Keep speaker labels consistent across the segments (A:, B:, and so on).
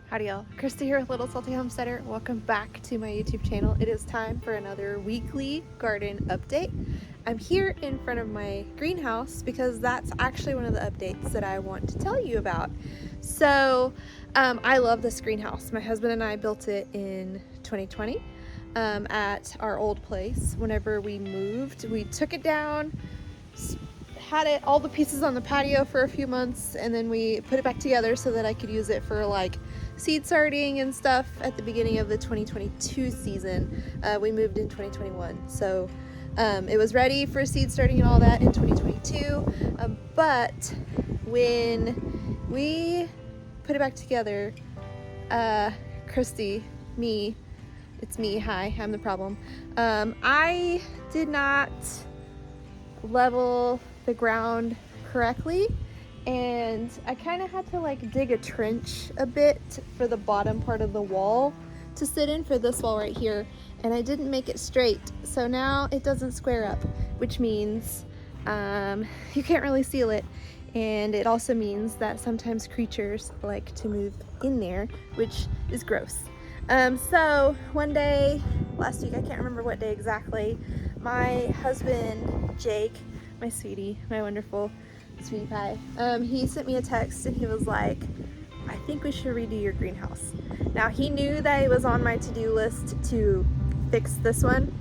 A: Howdy y'all, Christi here with Little Salty Homesteader. Welcome back to my YouTube channel. It is time for another weekly garden update. I'm here in front of my greenhouse because that's actually one of the updates that I want to tell you about. So I love this greenhouse. My husband and I built it in 2020 at our old place. Whenever we moved, we took it down, had it all the pieces on the patio for a few months, and then we put it back together so that I could use it for like seed starting and stuff at the beginning of the 2022 season. We moved in 2021, so it was ready for seed starting and all that in 2022, but when we put it back together, Christi, it's me, hi, I'm the problem. I did not level the ground correctly, and I kind of had to like dig a trench a bit for the bottom part of the wall to sit in for this wall right here, and I didn't make it straight, so now it doesn't square up, which means you can't really seal it, and it also means that sometimes creatures like to move in there, which is gross. So one day last week, I can't remember what day exactly, my husband Jake, my sweetie, my wonderful sweetie pie, he sent me a text and he was like, I think we should redo your greenhouse. Now he knew that it was on my to-do list to fix this one.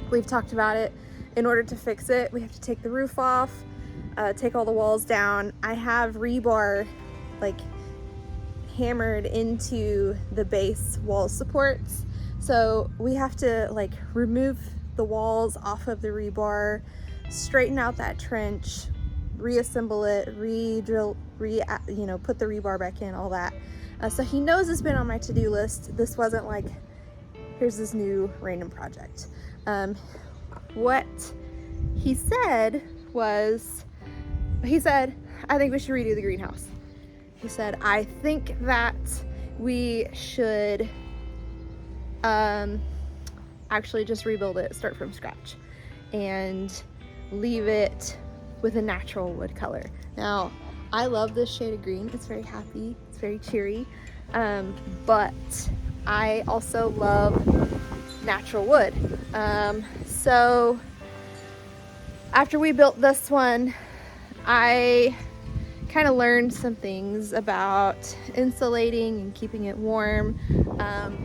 A: We've talked about it. In order to fix it, we have to take the roof off, take all the walls down. I have rebar like hammered into the base wall supports, so we have to like remove the walls off of the rebar, straighten out that trench, reassemble it, re-drill, put the rebar back in, all that. So he knows it's been on my to-do list. This wasn't like, here's this new random project. What he said was, I think we should redo the greenhouse. He said, I think that we should actually just rebuild it, start from scratch, and leave it with a natural wood color. Now, I love this shade of green. It's very happy, it's very cheery, but I also love natural wood. So after we built this one, I kind of learned some things about insulating and keeping it warm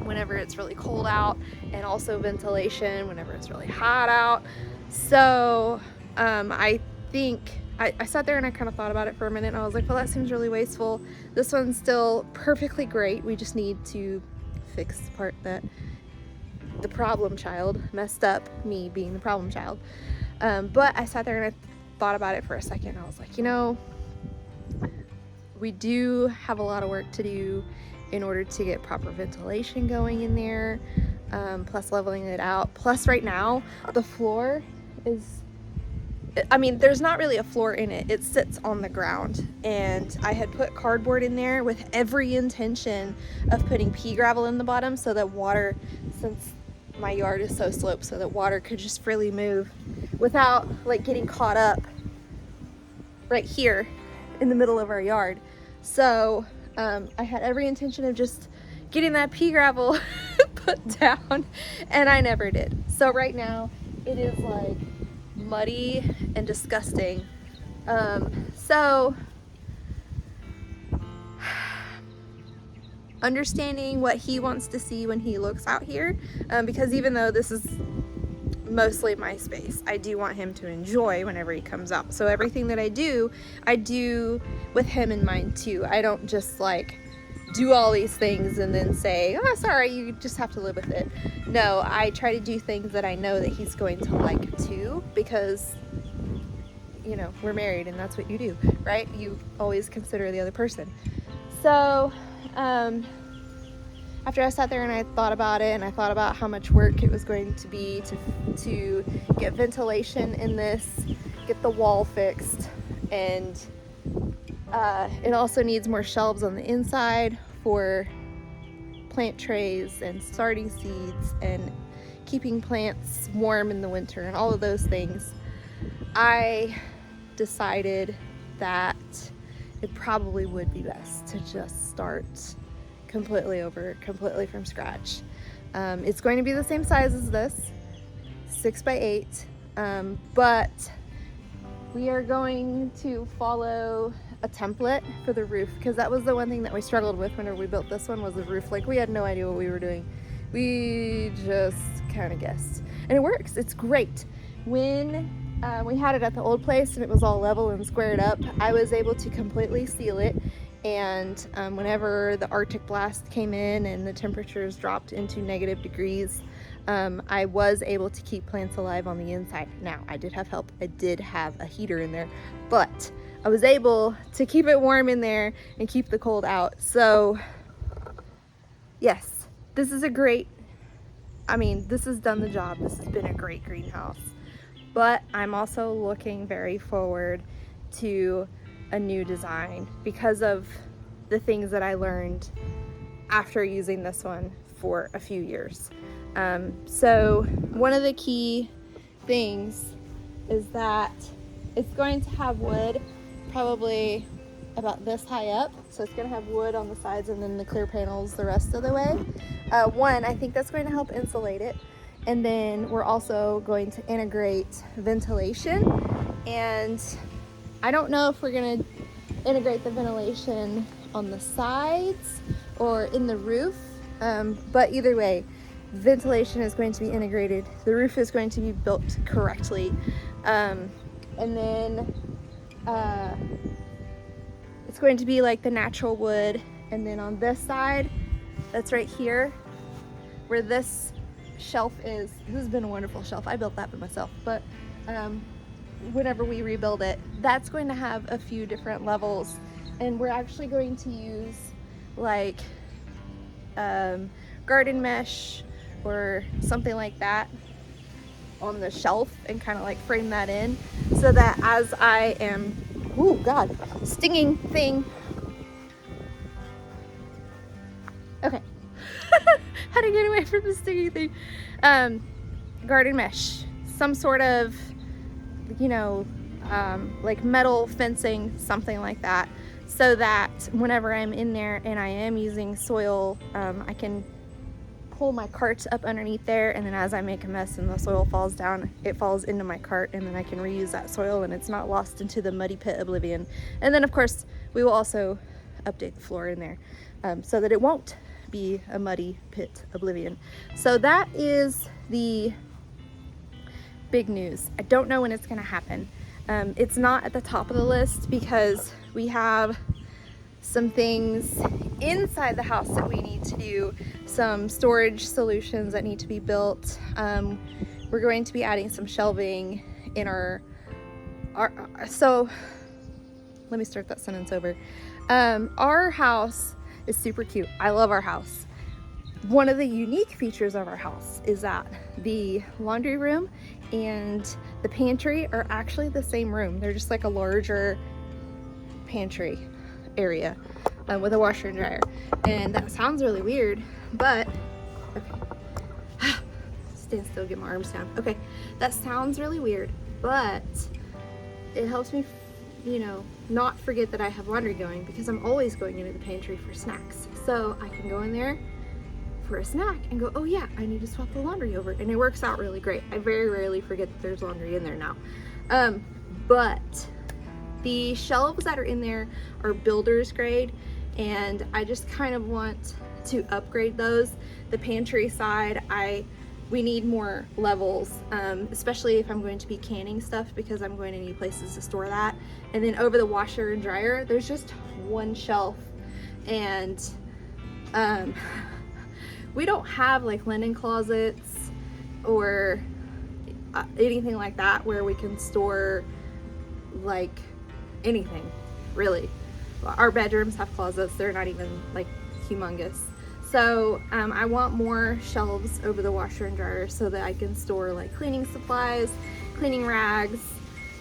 A: whenever it's really cold out, and also ventilation whenever it's really hot out. So I think I sat there and I kind of thought about it for a minute, and I was like, well, that seems really wasteful. This one's still perfectly great. We just need to fix the part that the problem child messed up, me being the problem child. But I sat there and I thought about it for a second. I was like, we do have a lot of work to do in order to get proper ventilation going in there, plus leveling it out. Plus right now, the floor is, there's not really a floor in it. It sits on the ground, and I had put cardboard in there with every intention of putting pea gravel in the bottom so that water, since my yard is so sloped, so that water could just freely move without like getting caught up right here in the middle of our yard. So I had every intention of just getting that pea gravel put down, and I never did. So right now it is like muddy and disgusting. So understanding what he wants to see when he looks out here, because even though this is mostly my space, I do want him to enjoy whenever he comes out. So everything that I do with him in mind too. I don't just like do all these things and then say, oh, sorry, you just have to live with it. No, I try to do things that I know that he's going to like too, because we're married and that's what you do, right? You always consider the other person. So after I sat there and I thought about it, and I thought about how much work it was going to be to get ventilation in this, get the wall fixed, and it also needs more shelves on the inside for plant trays and starting seeds and keeping plants warm in the winter and all of those things. I decided that it probably would be best to just start completely over, completely from scratch. It's going to be the same size as this, 6 by 8, but we are going to follow a template for the roof, because that was the one thing that we struggled with whenever we built this one, was the roof. Like, we had no idea what we were doing. We just kind of guessed, and it works. It's great. When we had it at the old place and it was all level and squared up, I was able to completely seal it, and whenever the Arctic blast came in and the temperatures dropped into negative degrees, I was able to keep plants alive on the inside. Now, I did have help. I did have a heater in there, but I was able to keep it warm in there and keep the cold out. So yes, this is a great, I mean, this has done the job. This has been a great greenhouse, but I'm also looking very forward to a new design because of the things that I learned after using this one for a few years. So one of the key things is that it's going to have wood probably about this high up. So it's going to have wood on the sides and then the clear panels the rest of the way. One, I think that's going to help insulate it. And then we're also going to integrate ventilation. And I don't know if we're going to integrate the ventilation on the sides or in the roof. But either way, ventilation is going to be integrated. The roof is going to be built correctly. And then it's going to be like the natural wood. And then on this side, that's right here, where this shelf is. This has been a wonderful shelf. I built that for myself. But whenever we rebuild it, that's going to have a few different levels. And we're actually going to use like garden mesh or something like that on the shelf and kind of like frame that in, so that as I am, oh God, stinging thing. Okay. How to get away from the stinging thing. Garden mesh, some sort of, you know, like metal fencing, something like that, so that whenever I'm in there and I am using soil, I can pull my cart up underneath there, and then as I make a mess and the soil falls down, it falls into my cart, and then I can reuse that soil and it's not lost into the muddy pit oblivion. And then of course we will also update the floor in there, so that it won't be a muddy pit oblivion. So that is the big news. I don't know when it's gonna happen. It's not at the top of the list because we have some things inside the house that we need to do, some storage solutions that need to be built. We're going to be adding some shelving in our so let me start that sentence over. Our house is super cute. I love our house. One of the unique features of our house is that the laundry room and the pantry are actually the same room. They're just like a larger pantry area with a washer and dryer. And that sounds really weird, but okay. Stand still, get my arms down. Okay, that sounds really weird, but it helps me, you know, not forget that I have laundry going, because I'm always going into the pantry for snacks. So I can go in there for a snack and go, oh yeah, I need to swap the laundry over, and it works out really great. I very rarely forget that there's laundry in there now. But the shelves that are in there are builder's grade, and I just kind of want to upgrade those. The pantry side, we need more levels, especially if I'm going to be canning stuff, because I'm going to need places to store that. And then over the washer and dryer, there's just one shelf, and we don't have like linen closets or anything like that where we can store like anything, really. Our bedrooms have closets, they're not even like humongous. So I want more shelves over the washer and dryer so that I can store like cleaning supplies, cleaning rags,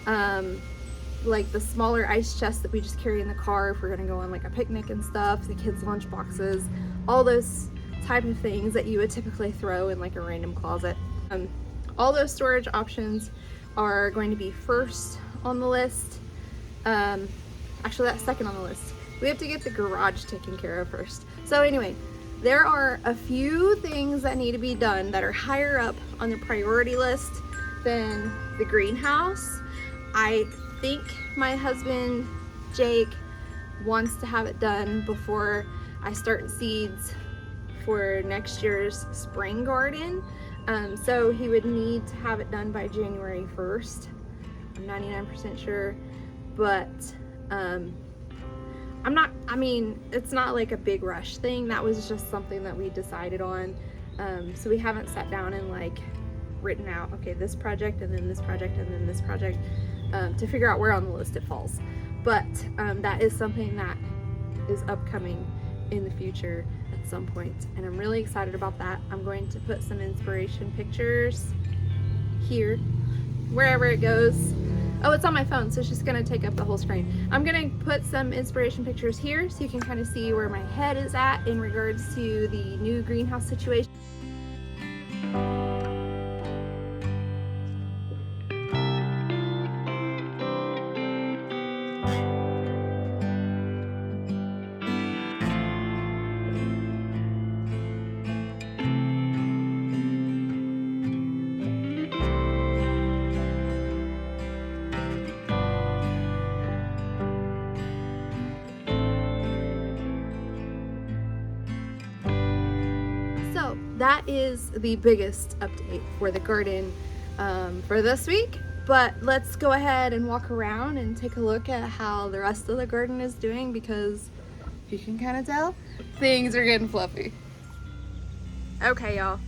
A: like the smaller ice chests that we just carry in the car if we're gonna go on like a picnic and stuff, the kids' lunch boxes, all those type of things that you would typically throw in like a random closet. All those storage options are going to be first on the list. Actually, that's second on the list. we have to get the garage taken care of first. So anyway, there are a few things that need to be done that are higher up on the priority list than the greenhouse. I think my husband, Jake, wants to have it done before I start seeds for next year's spring garden. So he would need to have it done by January 1st. I'm 99% sure, but it's not like a big rush thing. That was just something that we decided on. So we haven't sat down and like written out, okay, this project and then this project and then this project, to figure out where on the list it falls. But that is something that is upcoming in the future at some point, and I'm really excited about that. I'm going to put some inspiration pictures here, wherever it goes. Oh, it's on my phone, so it's just gonna take up the whole screen. I'm gonna put some inspiration pictures here so you can kind of see where my head is at in regards to the new greenhouse situation. That is the biggest update for the garden for this week, but let's go ahead and walk around and take a look at how the rest of the garden is doing, because if you can kind of tell, things are getting fluffy. Okay, y'all.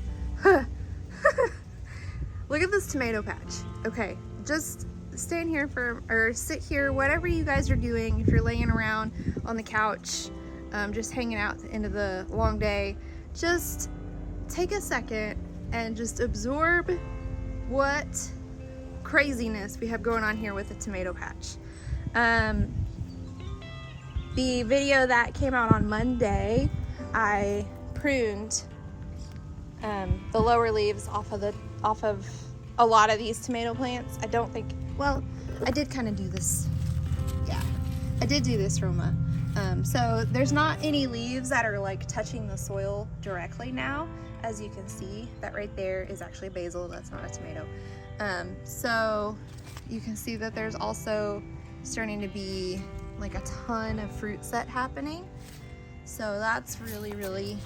A: Look at this tomato patch. Okay, just stand here or sit here, whatever you guys are doing. If you're laying around on the couch, just hanging out at the end of the long day, just take a second and just absorb what craziness we have going on here with the tomato patch. The video that came out on Monday, I pruned the lower leaves off of a lot of these tomato plants. I don't think, well, I did kind of do this. Yeah, I did do this, Roma. So there's not any leaves that are like touching the soil directly now. As you can see, that right there is actually basil, that's not a tomato. So you can see that there's also starting to be like a ton of fruit set happening. So that's really, really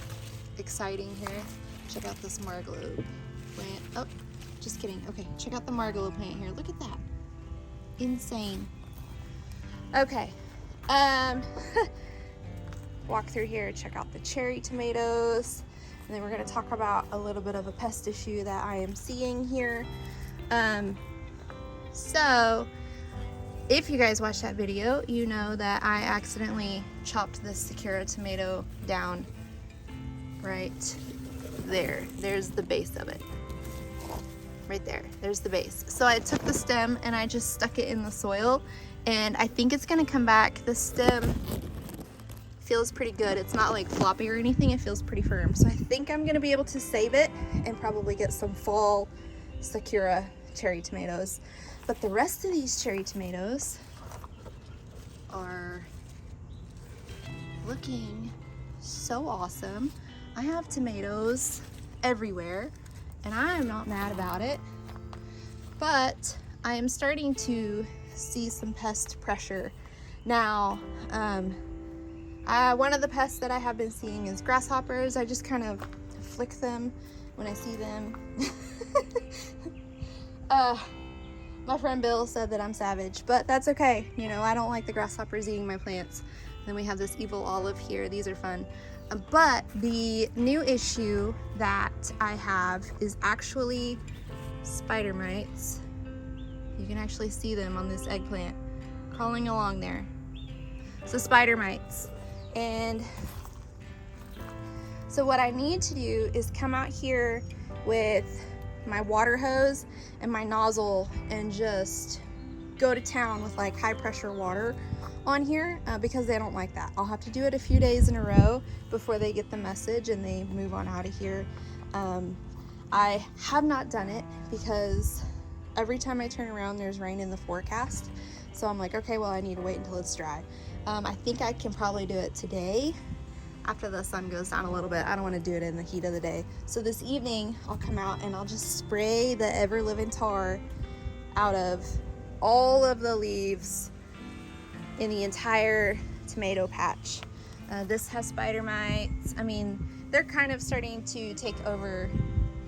A: exciting here. Check out this margalo plant. Oh, just kidding. Okay, check out the margalo plant here. Look at that. Insane. Okay. Walk through here, check out the cherry tomatoes. And then we're going to talk about a little bit of a pest issue that I am seeing here. So if you guys watched that video, you know that I accidentally chopped this Sakura tomato down right there. There's the base of it. Right there. There's the base. So I took the stem and I just stuck it in the soil, and I think it's going to come back. The stem feels pretty good. It's not like floppy or anything. It feels pretty firm. So I think I'm gonna be able to save it and probably get some fall Sakura cherry tomatoes. But the rest of these cherry tomatoes are looking so awesome. I have tomatoes everywhere and I am not mad about it, but I am starting to see some pest pressure. Now, one of the pests that I have been seeing is grasshoppers. I just kind of flick them when I see them. My friend Bill said that I'm savage, but that's okay. You know, I don't like the grasshoppers eating my plants. Then we have this evil olive here. These are fun. But the new issue that I have is actually spider mites. You can actually see them on this eggplant crawling along there. So spider mites. And so what I need to do is come out here with my water hose and my nozzle and just go to town with like high pressure water on here because they don't like that. I'll have to do it a few days in a row before they get the message and they move on out of here. I have not done it because every time I turn around there's rain in the forecast. So I'm like, okay, well I need to wait until it's dry. I think I can probably do it today after the sun goes down a little bit. I don't want to do it in the heat of the day. So this evening I'll come out and I'll just spray the ever-living tar out of all of the leaves in the entire tomato patch. This has spider mites. I mean, they're kind of starting to take over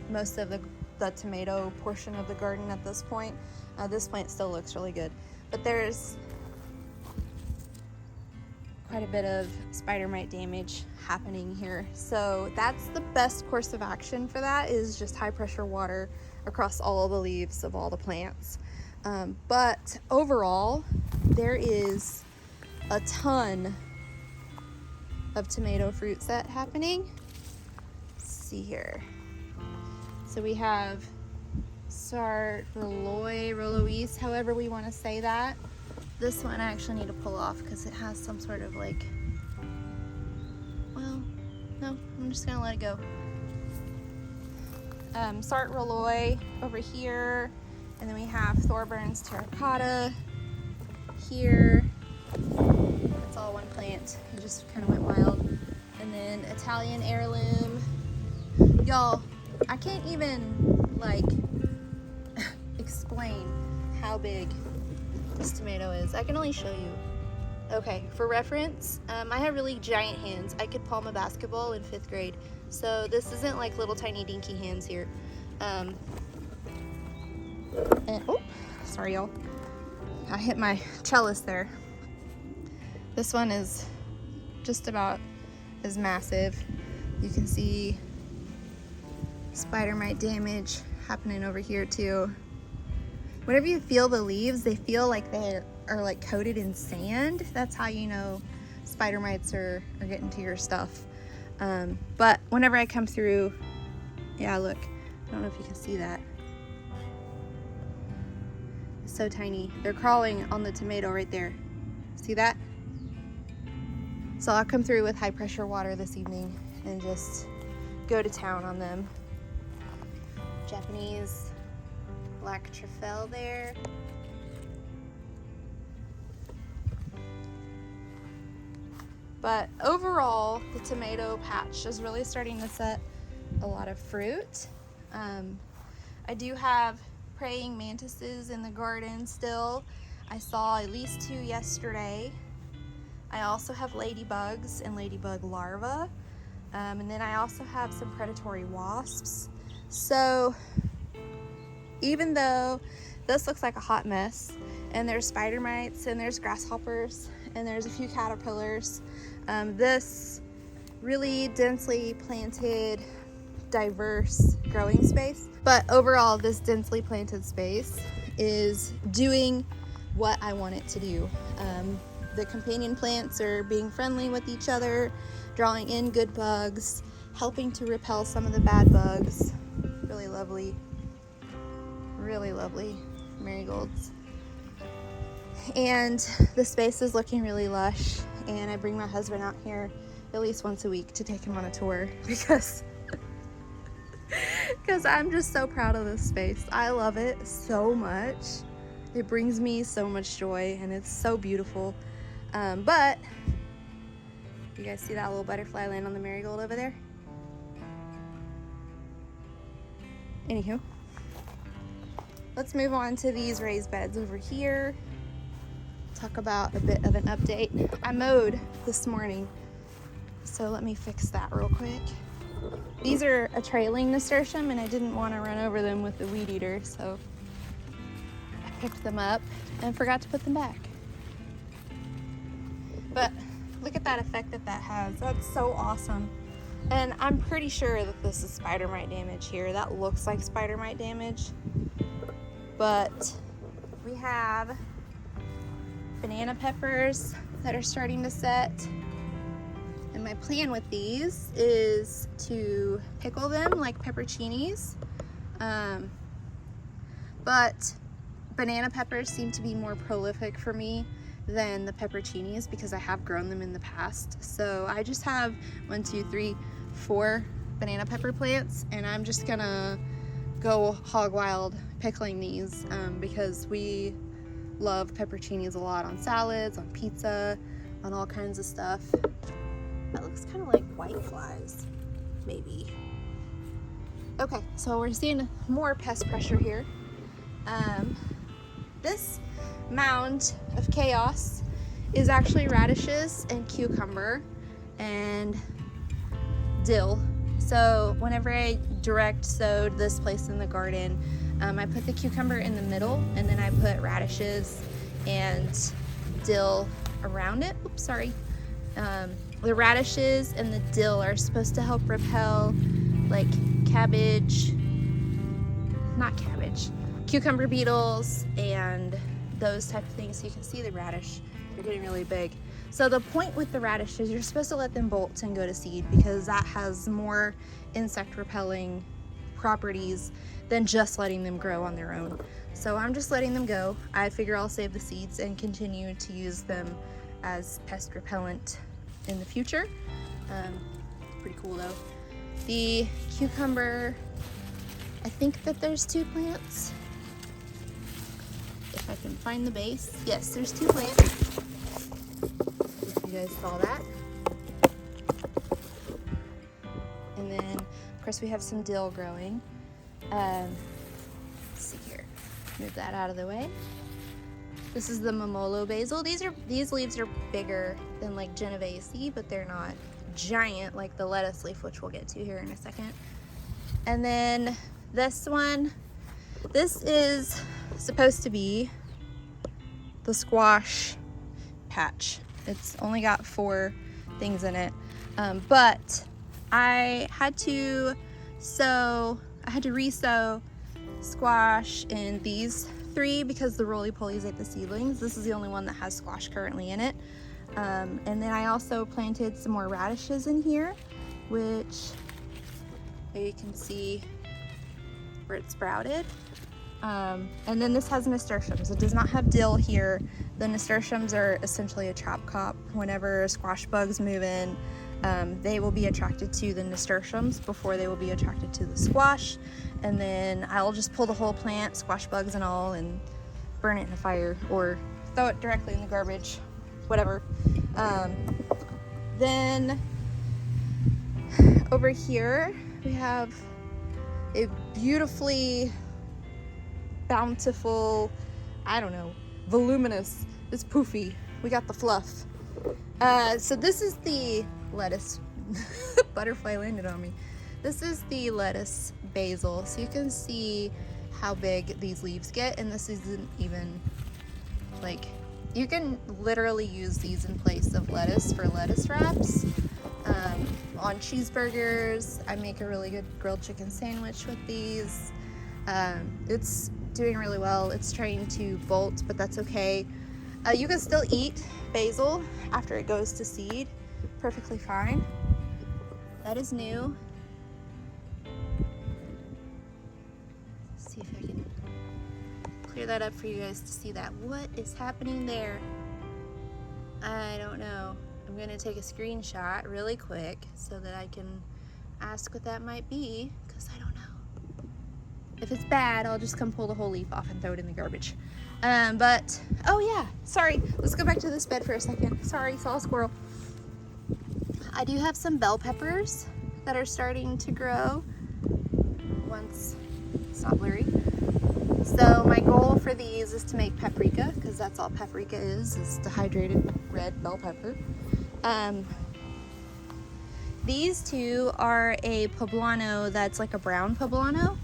A: most of the tomato portion of the garden at this point. This plant still looks really good, but there's quite a bit of spider mite damage happening here. So that's the best course of action for that, is just high pressure water across all the leaves of all the plants. But overall, there is a ton of tomato fruit set happening. Let's see here. So we have Rolois, however we want to say that. This one I actually need to pull off because it has some sort of like, well, no, I'm just gonna let it go. Sart Roloi over here, and then we have Thorburns terracotta here. It's all one plant. It just kind of went wild. And then Italian heirloom. Y'all, I can't even like explain how big this tomato is. I can only show you. Okay, for reference, I have really giant hands. I could palm a basketball in 5th grade. So this isn't like little tiny dinky hands here. And, oh, sorry y'all. I hit my trellis there. This one is just about as massive. You can see spider mite damage happening over here too. Whenever you feel the leaves, they feel like they are like coated in sand. That's how you know spider mites are getting to your stuff. But whenever I come through, yeah, look, I don't know if you can see that. It's so tiny. They're crawling on the tomato right there. See that? So I'll come through with high pressure water this evening and just go to town on them. Japanese black truffle there. But overall, the tomato patch is really starting to set a lot of fruit. I do have praying mantises in the garden still. I saw at least 2 yesterday. I also have ladybugs and ladybug larvae. And then I also have some predatory wasps. So even though this looks like a hot mess, and there's spider mites and there's grasshoppers and there's a few caterpillars, this really densely planted, diverse growing space. But overall, this densely planted space is doing what I want it to do. The companion plants are being friendly with each other, drawing in good bugs, helping to repel some of the bad bugs. Really lovely marigolds. And the space is looking really lush, and I bring my husband out here at least once a week to take him on a tour because I'm just so proud of this space. I love it so much. It brings me so much joy, and it's so beautiful. But you guys see that little butterfly land on the marigold over there? Anywho, let's move on to these raised beds over here. Talk about a bit of an update. I mowed this morning, so let me fix that real quick. These are a trailing nasturtium, and I didn't want to run over them with the weed eater, so I picked them up and forgot to put them back. But look at that effect that has. That's so awesome. And I'm pretty sure that this is spider mite damage here. That looks like spider mite damage. But we have banana peppers that are starting to set. And my plan with these is to pickle them like pepperoncinis. But banana peppers seem to be more prolific for me than the pepperoncinis because I have grown them in the past. So I just have 1, 2, 3, 4 banana pepper plants, and I'm just gonna go hog wild pickling these because we love pepperoncinis a lot on salads, on pizza, on all kinds of stuff. That looks kind of like white flies, maybe. Okay, so we're seeing more pest pressure here. This mound of chaos is actually radishes and cucumber and dill. So whenever I direct sowed this place in the garden, I put the cucumber in the middle, and then I put radishes and dill around it. Oops, sorry. The radishes and the dill are supposed to help repel like cucumber beetles and those type of things. So you can see the radish, they're getting really big. So the point with the radish is you're supposed to let them bolt and go to seed, because that has more insect repelling properties than just letting them grow on their own. So I'm just letting them go. I figure I'll save the seeds and continue to use them as pest repellent in the future. Pretty cool though. The cucumber, I think that there's 2 plants. If I can find the base. Yes, there's 2 plants. If you guys saw that. And then, of course, we have some dill growing. Let's see here. Move that out of the way. This is the Momolo basil. These leaves are bigger than like Genovese, but they're not giant like the lettuce leaf, which we'll get to here in a second. And then this one, this is supposed to be the squash patch. It's only got 4 things in it, but I had to re-sow squash in these 3 because the roly-polies ate the seedlings. This is the only one that has squash currently in it. And then I also planted some more radishes in here, which you can see where it sprouted. And then this has nasturtiums. It does not have dill here. The nasturtiums are essentially a trap cop. Whenever squash bugs move in, they will be attracted to the nasturtiums before they will be attracted to the squash. And then I'll just pull the whole plant, squash bugs and all, and burn it in a fire or throw it directly in the garbage, whatever. Then over here we have a beautifully bountiful, I don't know, voluminous, it's poofy. We got the fluff. So this is the lettuce. Butterfly landed on me. This is the lettuce basil. So you can see how big these leaves get, and this isn't even like, you can literally use these in place of lettuce for lettuce wraps. On cheeseburgers, I make a really good grilled chicken sandwich with these. It's doing really well. It's trying to bolt, but that's okay. You can still eat basil after it goes to seed, perfectly fine. That is new. Let's see if I can clear that up for you guys to see that. What is happening there? I don't know. I'm gonna take a screenshot really quick so that I can ask what that might be, because I don't know. If it's bad, I'll just come pull the whole leaf off and throw it in the garbage. But, oh yeah, sorry. Let's go back to this bed for a second. Sorry, saw a squirrel. I do have some bell peppers that are starting to grow once it's not blurry. So my goal for these is to make paprika, because that's all paprika is dehydrated red bell pepper. These 2 are a poblano that's like a brown poblano,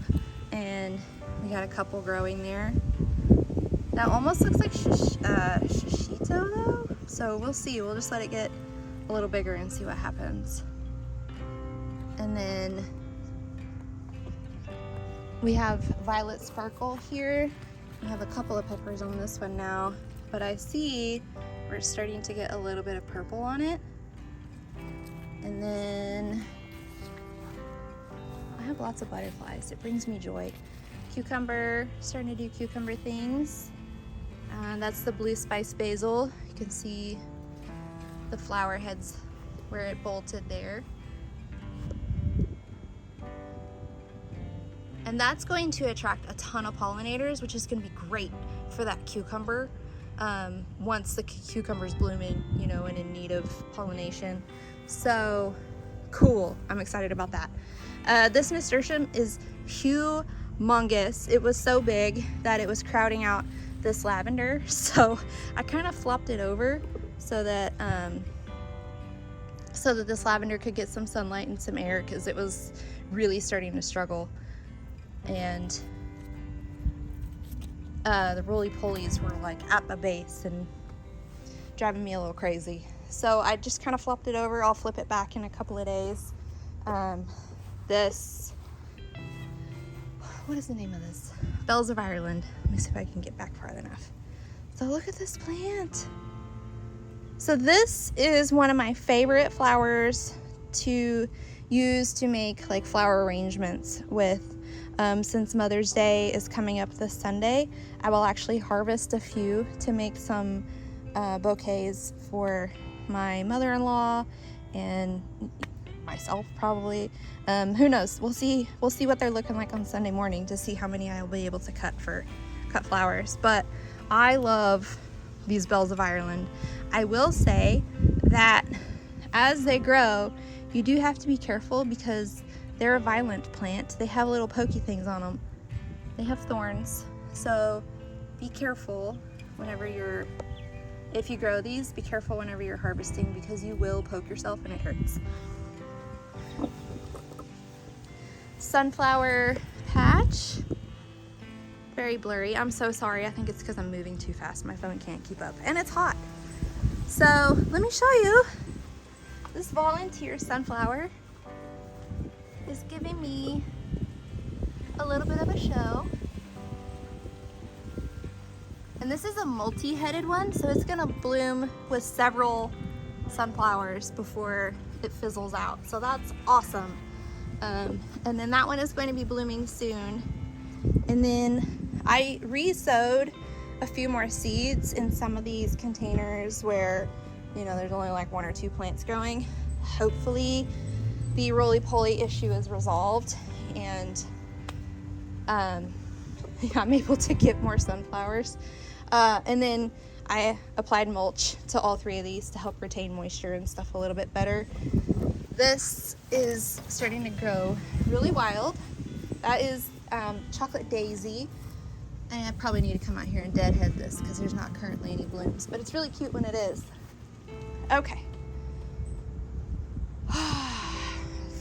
A: and we got a couple growing there. That almost looks like shishito though, so we'll see. We'll just let it get a little bigger and see what happens. And then we have violet sparkle here. I have a couple of peppers on this one now, but I see we're starting to get a little bit of purple on it. And then I have lots of butterflies. It brings me joy. Cucumber, starting to do cucumber things. That's the blue spice basil. You can see the flower heads where it bolted there. And that's going to attract a ton of pollinators, which is going to be great for that cucumber. once the cucumber's blooming, you know, and in need of pollination. So cool. I'm excited about that. This nasturtium is humongous. It was so big that it was crowding out this lavender. So I kind of flopped it over so that this lavender could get some sunlight and some air, because it was really starting to struggle. And the roly-polies were like at the base and driving me a little crazy. So I just kind of flopped it over. I'll flip it back in a couple of days. This, what is the name of this? Bells of Ireland. Let me see if I can get back far enough. So look at this plant. So this is one of my favorite flowers to use to make like flower arrangements with. Since Mother's Day is coming up this Sunday, I will actually harvest a few to make some bouquets for my mother-in-law and myself probably. Who knows? We'll see what they're looking like on Sunday morning to see how many I'll be able to cut flowers. But I love these Bells of Ireland. I will say that as they grow, you do have to be careful because they're a violent plant. They have little pokey things on them. They have thorns. So be careful whenever if you grow these, be careful whenever you're harvesting, because you will poke yourself and it hurts. Sunflower patch. Very blurry. I'm so sorry. I think it's because I'm moving too fast. My phone can't keep up. And it's hot. So let me show you. This volunteer sunflower is giving me a little bit of a show. And this is a multi-headed one, so it's gonna bloom with several sunflowers before it fizzles out. So that's awesome. And then that one is going to be blooming soon. And then I re-sowed a few more seeds in some of these containers where, you know, there's only like 1 or 2 plants growing. Hopefully the roly-poly issue is resolved and I'm able to get more sunflowers. And then I applied mulch to all 3 of these to help retain moisture and stuff a little bit better. This is starting to grow really wild. That is chocolate daisy. And I probably need to come out here and deadhead this because there's not currently any blooms, but it's really cute when it is. Okay.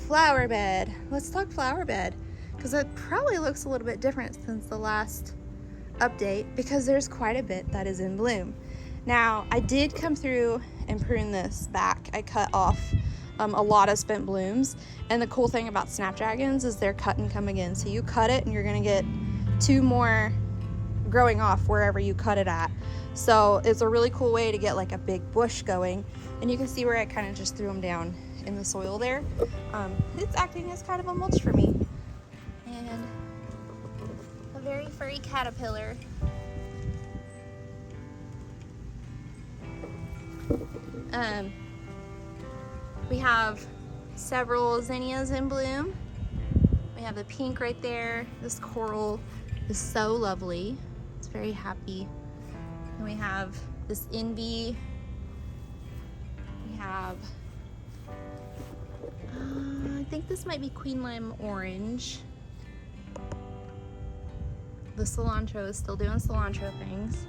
A: Flower bed. Let's talk flower bed, because it probably looks a little bit different since the last update because there's quite a bit that is in bloom. Now, I did come through and prune this back. I cut off a lot of spent blooms, and the cool thing about snapdragons is they're cut and come again. So you cut it and you're gonna get 2 more growing off wherever you cut it at. So it's a really cool way to get like a big bush going. And you can see where I kind of just threw them down in the soil there. It's acting as kind of a mulch for me. And a very furry caterpillar. We have several zinnias in bloom. We have the pink right there. This coral is so lovely. It's very happy. And we have this envy. We have, I think this might be Queen Lime Orange. The cilantro is still doing cilantro things.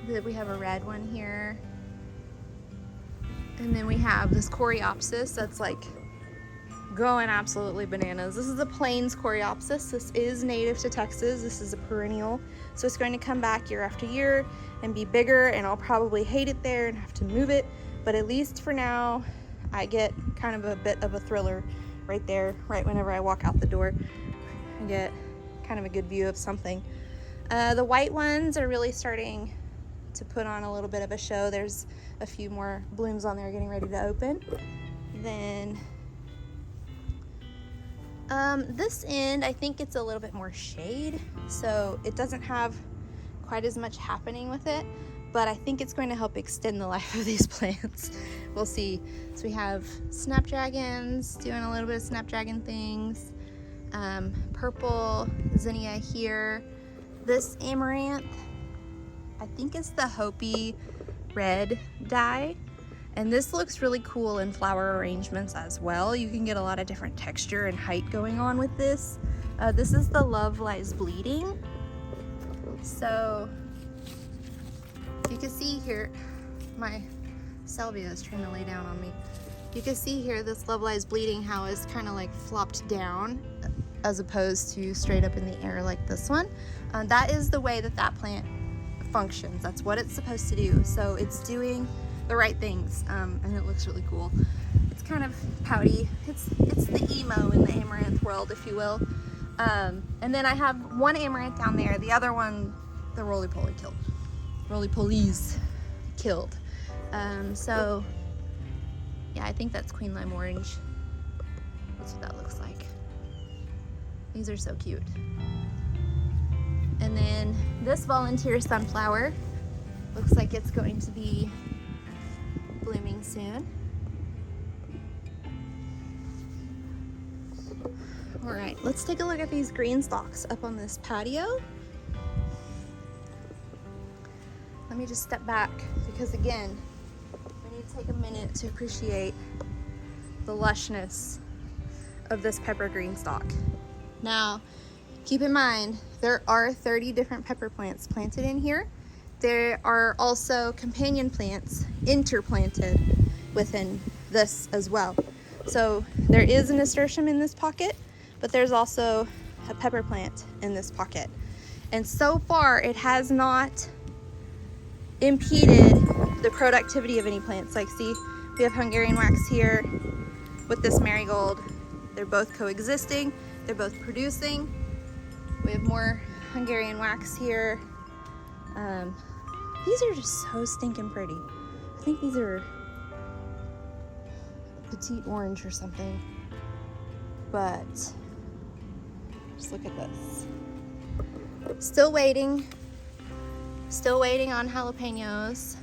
A: We have a red one here. And then we have this Coreopsis that's like going absolutely bananas. This is a plains Coreopsis. This is native to Texas. This is a perennial. So it's going to come back year after year and be bigger, and I'll probably hate it there and have to move it. But at least for now, I get kind of a bit of a thriller right there, right whenever I walk out the door. I get kind of a good view of something. The white ones are really starting to put on a little bit of a show. There's a few more blooms on there getting ready to open. Then this end, I think it's a little bit more shade, so it doesn't have quite as much happening with it, but I think it's going to help extend the life of these plants. We'll see. So we have snapdragons doing a little bit of snapdragon things, purple zinnia here. This amaranth I think it's the Hopi red dye. And this looks really cool in flower arrangements as well. You can get a lot of different texture and height going on with this. This is the Love Lies Bleeding. So you can see here, my salvia is trying to lay down on me. You can see here this Love Lies Bleeding, how it's kind of like flopped down as opposed to straight up in the air like this one. That is the way that that plant functions. That's what it's supposed to do. So it's doing the right things, and it looks really cool. It's kind of pouty. It's the emo in the amaranth world, if you will. And then I have one amaranth down there. The other one, the roly-poly killed. Roly-polies killed. So yeah, I think that's Queen Lime Orange. That's what that looks like. These are so cute. And then this Volunteer Sunflower looks like it's going to be blooming soon. All right, let's take a look at these green stalks up on this patio. Let me just step back because again, we need to take a minute to appreciate the lushness of this pepper green stalk. Now, keep in mind, there are 30 different pepper plants planted in here. There are also companion plants interplanted within this as well. So there is a nasturtium in this pocket, but there's also a pepper plant in this pocket. And so far, it has not impeded the productivity of any plants. Like, see, we have Hungarian wax here with this marigold. They're both coexisting. They're both producing. We have more Hungarian wax here. These are just so stinking pretty. I think these are petite orange or something. But just look at this. Still waiting on jalapenos.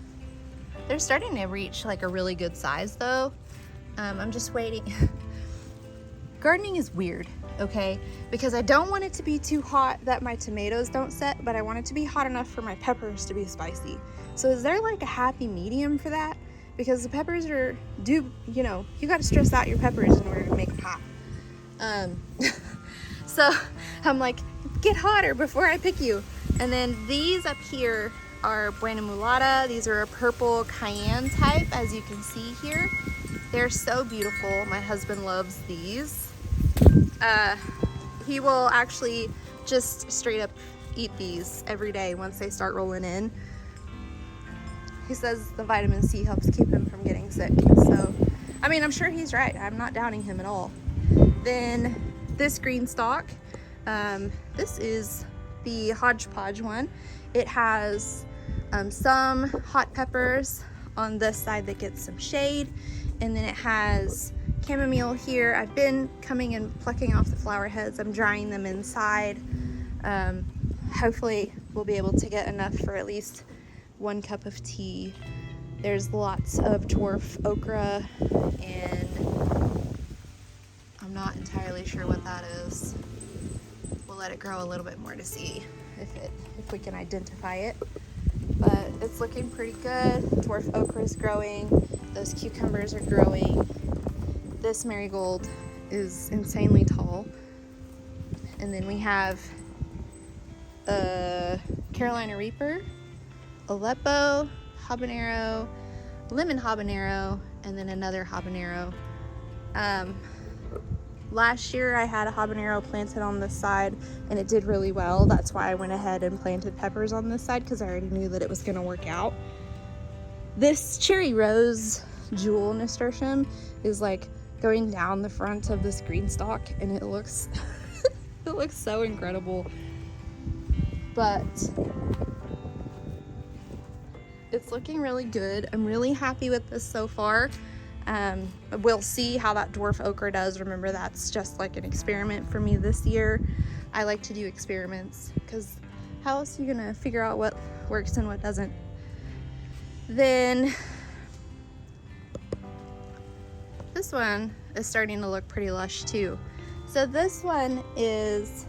A: They're starting to reach like a really good size though. I'm just waiting. Gardening is weird, okay? Because I don't want it to be too hot that my tomatoes don't set, but I want it to be hot enough for my peppers to be spicy. So is there like a happy medium for that? Because the peppers you gotta stress out your peppers in order to make them hot. So I'm like, get hotter before I pick you. And then these up here are Buena Mulata. These are a purple cayenne type, as you can see here. They're so beautiful. My husband loves these. He will actually just straight up eat these every day once they start rolling in. He says the vitamin C helps keep him from getting sick. So, I mean, I'm sure he's right. I'm not doubting him at all. Then this green stalk, this is the hodgepodge one. It has some hot peppers on this side that gets some shade, and then it has chamomile here. I've been coming and plucking off the flower heads. I'm drying them inside. Hopefully we'll be able to get enough for at least 1 cup of tea. There's lots of dwarf okra, and I'm not entirely sure what that is. We'll let it grow a little bit more to see if we can identify it. But it's looking pretty good. Dwarf okra is growing. Those cucumbers are growing. This marigold is insanely tall. And then we have a Carolina Reaper, Aleppo, habanero, lemon habanero, and then another habanero. Last year I had a habanero planted on this side and it did really well. That's why I went ahead and planted peppers on this side, because I already knew that it was going to work out. This cherry rose jewel nasturtium is like going down the front of this green stalk, and it looks it looks so incredible. But it's looking really good. I'm really happy with this so far. We'll see how that dwarf okra does. Remember, that's just like an experiment for me this year. I like to do experiments because how else are you gonna figure out what works and what doesn't? Then this one is starting to look pretty lush too. So this one is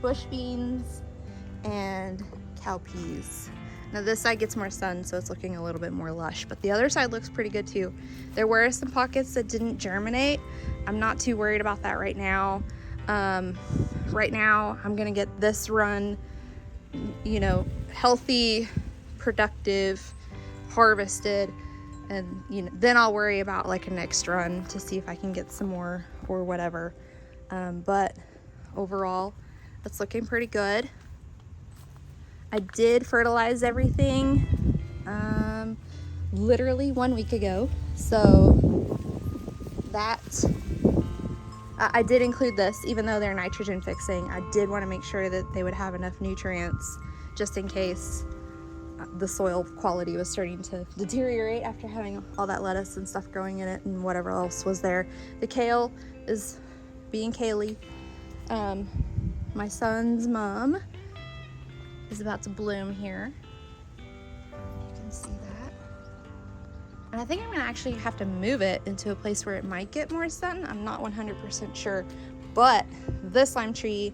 A: bush beans and cowpeas. Now this side gets more sun, so it's looking a little bit more lush, but the other side looks pretty good too. There were some pockets that didn't germinate. I'm not too worried about that right now. Right now I'm gonna get this run, you know, healthy, productive, harvested, and you know, then I'll worry about like a next run to see if I can get some more or whatever. But overall, it's looking pretty good. I did fertilize everything literally 1 week ago, so that I did include this, even though they're nitrogen fixing. I did want to make sure that they would have enough nutrients just in case the soil quality was starting to deteriorate after having all that lettuce and stuff growing in it and whatever else was there. The kale is being Kaylee. My son's mom is about to bloom here. You can see that. And I think I'm gonna actually have to move it into a place where it might get more sun. I'm not 100% sure, but this lime tree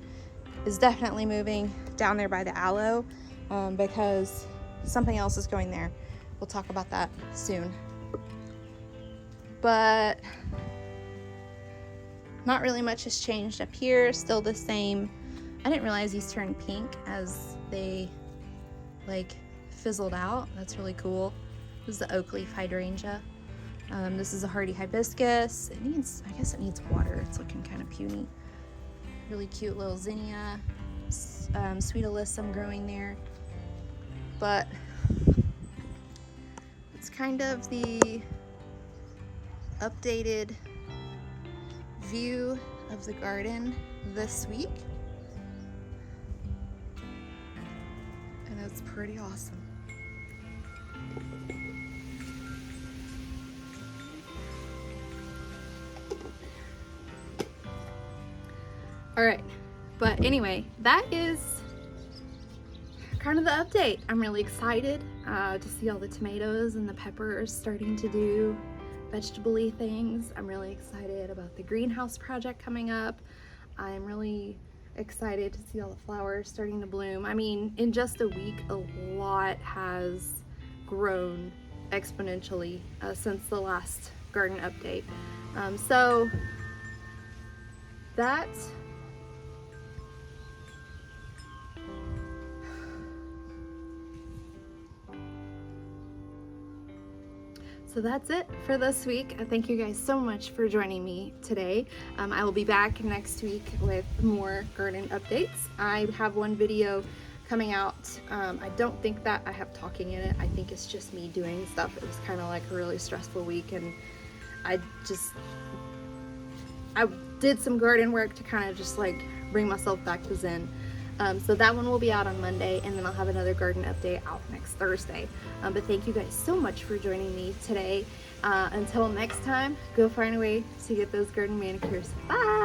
A: is definitely moving down there by the aloe because something else is going there. We'll talk about that soon. But not really much has changed up here, still the same. I didn't realize these turned pink as they like fizzled out. That's really cool. This is the oak leaf hydrangea. This is a hardy hibiscus. It needs, I guess it needs water. It's looking kind of puny. Really cute little zinnia. Sweet alyssum growing there. But it's kind of the updated view of the garden this week. And it's pretty awesome. All right, but anyway, that is kind of the update. I'm really excited to see all the tomatoes and the peppers starting to do vegetable-y things. I'm really excited about the greenhouse project coming up. I'm really excited to see all the flowers starting to bloom. I mean, in just a week, a lot has grown exponentially since the last garden update. So that's it for this week. Thank you guys so much for joining me today. I will be back next week with more garden updates. I have one video coming out. I don't think that I have talking in it. I think it's just me doing stuff. It was kind of like a really stressful week, and I did some garden work to kind of just like bring myself back to zen. So that one will be out on Monday, and then I'll have another garden update out next Thursday. But thank you guys so much for joining me today. Until next time, go find a way to get those garden manicures. Bye!